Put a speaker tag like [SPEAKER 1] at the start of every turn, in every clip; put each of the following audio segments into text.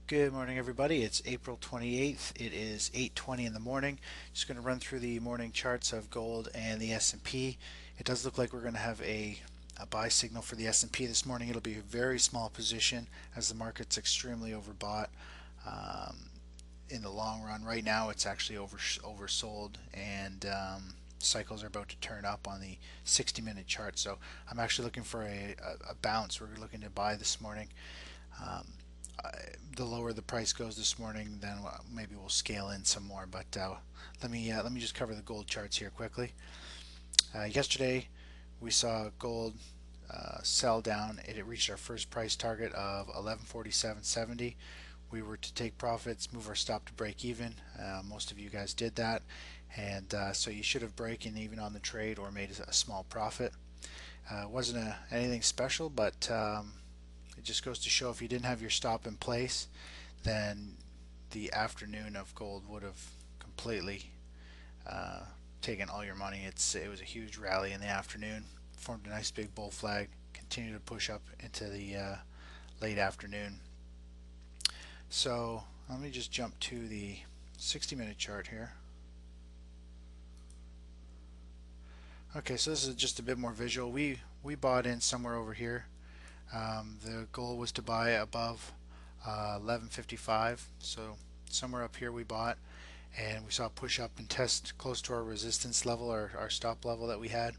[SPEAKER 1] Good morning, everybody. It's April 28th. It is 8:20 in the morning. Just going to run through the morning charts of gold and the S&P. It does look like we're going to have a buy signal for the S&P this morning. It'll be a very small position as the market's extremely overbought. Um, in the long run, right now it's actually oversold, and cycles are about to turn up on the 60-minute chart. So I'm actually looking for a bounce. We're looking to buy this morning. Um, the lower the price goes this morning, then maybe we'll scale in some more. But let me just cover the gold charts here quickly. Yesterday, we saw gold sell down. It reached our first price target of 1147.70. We were to take profits, move our stop to break even. Most of you guys did that, and so you should have broken even on the trade or made a small profit. It wasn't anything special, but it just goes to show if you didn't have your stop in place, then the afternoon of gold would have completely uh, taken all your money. It was a huge rally in the afternoon, formed a nice big bull flag, continued to push up into the late afternoon. So let me just jump to the 60-minute chart here. Okay, so this is just a bit more visual. We bought in somewhere over here. The goal was to buy above 1155, so somewhere up here we bought, and we saw a push up and test close to our resistance level, our stop level that we had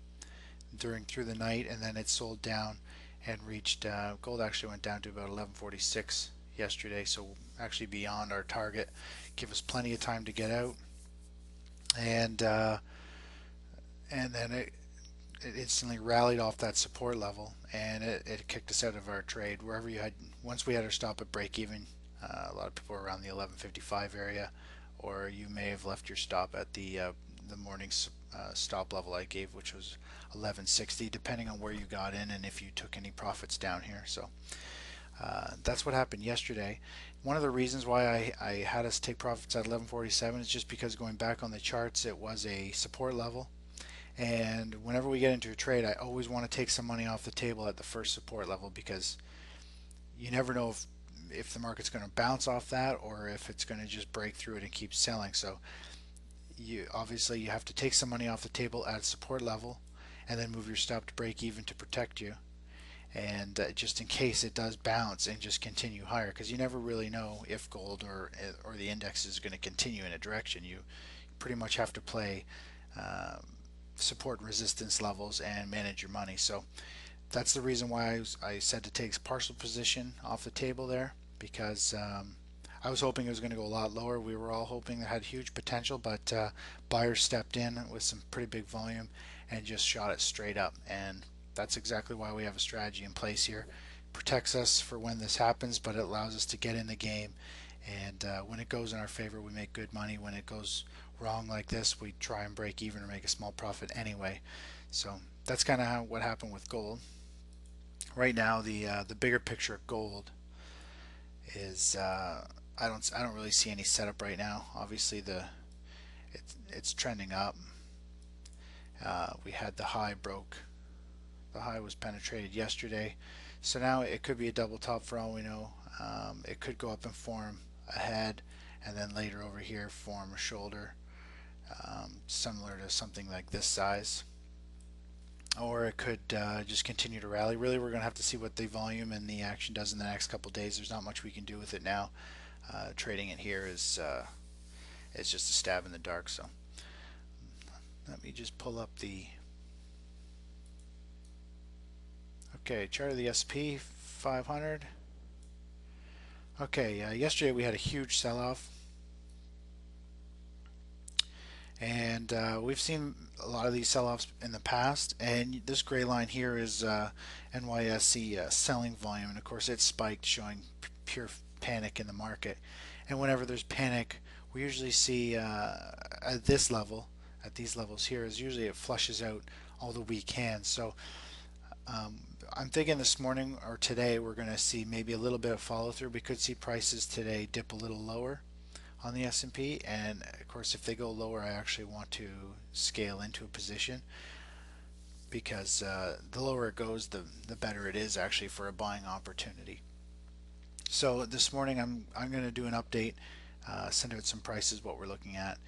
[SPEAKER 1] through the night, and then it sold down and reached gold actually went down to about 1146 yesterday, so actually beyond our target. Give us plenty of time to get out, and then it instantly rallied off that support level, and it kicked us out of our trade. Wherever you had, once we had our stop at break even, a lot of people were around the 1155 area, or you may have left your stop at the morning stop level I gave, which was 1160, depending on where you got in and if you took any profits down here. So that's what happened yesterday. One of the reasons why I had us take profits at 1147 is just because going back on the charts, it was a support level, and whenever we get into a trade, I always want to take some money off the table at the first support level, because you never know if the market's going to bounce off that or if it's going to just break through it and keep selling. So you have to take some money off the table at support level and then move your stop to break even to protect you, and just in case it does bounce and just continue higher, because you never really know if gold or the index is going to continue in a direction. You pretty much have to play support and resistance levels and manage your money. So that's the reason why I said to take partial position off the table there, because I was hoping it was going to go a lot lower. We were all hoping it had huge potential, but buyers stepped in with some pretty big volume and just shot it straight up. And that's exactly why we have a strategy in place here. Protects us for when this happens, but it allows us to get in the game. And when it goes in our favor, we make good money. When it goes wrong like this, we try and break even or make a small profit anyway. So that's kind of what happened with gold. Right now, the bigger picture of gold is I don't really see any setup right now. Obviously, it's trending up. We had the high broke. The high was penetrated yesterday, so now it could be a double top for all we know. It could go up and form a head, and then later over here form a shoulder, similar to something like this size, or it could just continue to rally. Really, we're going to have to see what the volume and the action does in the next couple days. There's not much we can do with it now. Trading it here is it's just a stab in the dark. So let me just pull up the chart of the SP500. Okay, yesterday we had a huge sell-off, and we've seen a lot of these sell-offs in the past, and this gray line here is NYSE selling volume, and of course it spiked, showing pure panic in the market. And whenever there's panic, we usually see at this level, at these levels here, is usually it flushes out all the weak hands. So I'm thinking this morning or today we're going to see maybe a little bit of follow through. We could see prices today dip a little lower on the S&P, and of course if they go lower, I actually want to scale into a position, because the lower it goes, the better it is actually for a buying opportunity. So this morning I'm going to do an update, send out some prices, what we're looking at.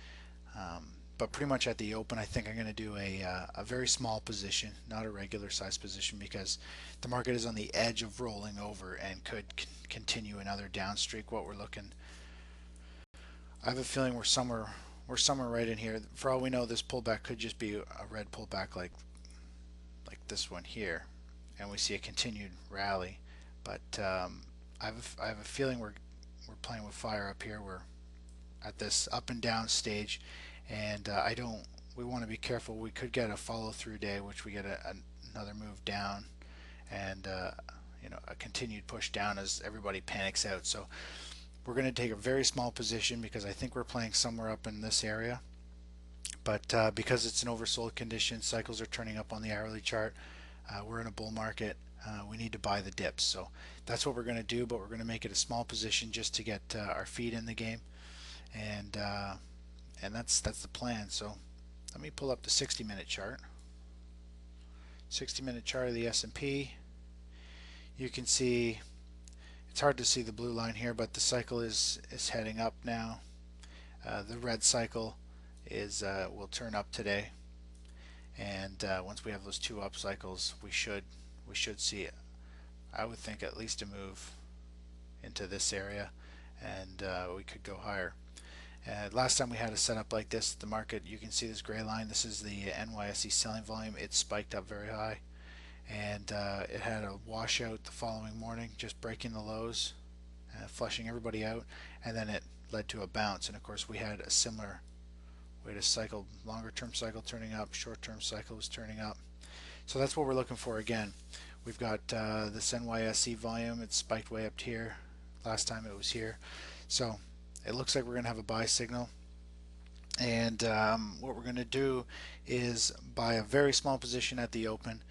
[SPEAKER 1] But pretty much at the open, I think I'm going to do a very small position, not a regular size position, because the market is on the edge of rolling over and could continue another down streak. What we're looking, I have a feeling we're somewhere right in here. For all we know, this pullback could just be a red pullback like this one here, and we see a continued rally. But I have a feeling we're playing with fire up here. We're at this up and down stage, and I don't. We want to be careful. We could get a follow through day, which we get another move down, and a continued push down as everybody panics out. So we're going to take a very small position because I think we're playing somewhere up in this area. But because it's an oversold condition, cycles are turning up on the hourly chart. We're in a bull market. We need to buy the dips. So that's what we're going to do, but we're going to make it a small position just to get our feet in the game, and that's the plan. So let me pull up the 60-minute chart. 60-minute chart of the S&P. You can see it's hard to see the blue line here, but the cycle is heading up now. The red cycle is will turn up today, and once we have those two up cycles, we should see, I would think, at least a move into this area, and we could go higher. Last time we had a setup like this, the market, you can see this gray line. This is the NYSE selling volume. It spiked up very high, and it had a washout the following morning, just breaking the lows, flushing everybody out, and then it led to a bounce. And of course, we had a similar way to cycle, longer term cycle turning up, short term cycle was turning up. So that's what we're looking for again. We've got this NYSE volume. It spiked way up to here. Last time it was here. So it looks like we're going to have a buy signal. And what we're going to do is buy a very small position at the open.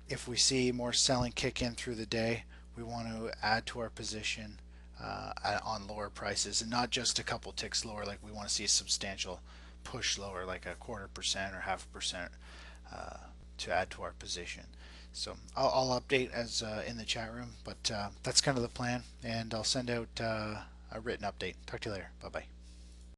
[SPEAKER 1] If we see more selling kick in through the day, we want to add to our position on lower prices, and not just a couple ticks lower. Like, we want to see a substantial push lower, like a 1/4% or 1/2%, to add to our position. So I'll update as in the chat room, but that's kind of the plan, and I'll send out a written update. Talk to you later. Bye bye.